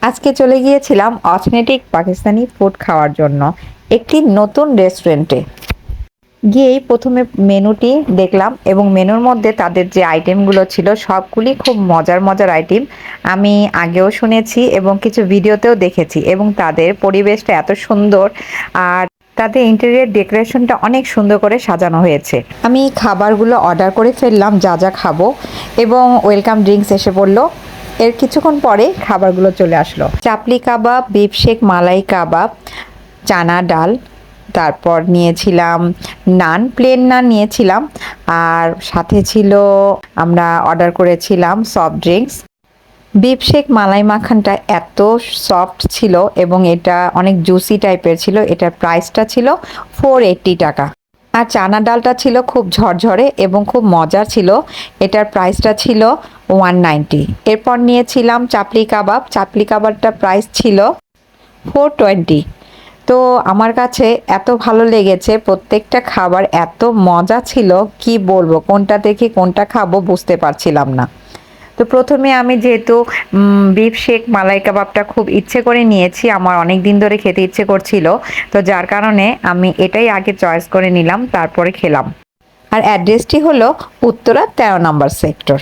আজকে চলে গিয়েছিলাম অথেন্টিক পাকিস্তানি ফুড খাওয়ার জন্য একটি নতুন রেস্টুরেন্টে। গিয়েই প্রথমে মেনুটি দেখলাম এবং মেনুর মধ্যে তাদের যে আইটেমগুলো ছিল সবগুলি খুব মজার মজার আইটেম। আমি আগেও শুনেছি এবং কিছু ভিডিওতেও দেখেছি এবং তাদের পরিবেশটা এত সুন্দর, আর তাদের ইন্টেরিয়র ডেকোরেশনটা অনেক সুন্দর করে সাজানো হয়েছে। আমি খাবারগুলো অর্ডার করে ফেললাম যা যা খাবো, এবং ওয়েলকাম ড্রিঙ্কস এসে পড়লো। এর কিছুক্ষণ পরে খাবারগুলো চলে আসলো। চাপলি কাবাব, বিফ শেক, মালাই কাবাব, চানা ডাল, তারপর নিয়েছিলাম নান, প্লেন নান নিয়েছিলাম, আর সাথে ছিল আমরা অর্ডার করেছিলাম সফট ড্রিঙ্কস। বিফ শেক মালাই মাখানটা এত সফট ছিল এবং এটা অনেক জুসি টাইপের ছিল। এটার প্রাইসটা ছিল 480 টাকা। আর চানা ডালটা ছিল খুব ঝরঝরে এবং খুব মজার ছিল। এটার প্রাইসটা ছিল 190। এরপর নিয়েছিলাম চাপলি কাবাব। চাপলি কাবাবটার প্রাইস ছিল 420। তো আমার কাছে এত ভালো লেগেছে, প্রত্যেকটা খাবার এত মজা ছিল, কি বলবো, কোনটা দেখে কোনটা খাবো বুঝতে পারছিলাম না। তো প্রথমে আমি যেহেতু বিফ শেক মালাই কাবাবটা খুব ইচ্ছে করে নিয়েছি, আমার অনেক দিন ধরে খেতে ইচ্ছে করছিল, তো যার কারণে আমি এটাই আগে চয়েস করে নিলাম, তারপরে খেলাম। আর অ্যাড্রেসটি হলো উত্তরা 13 নম্বর সেক্টর।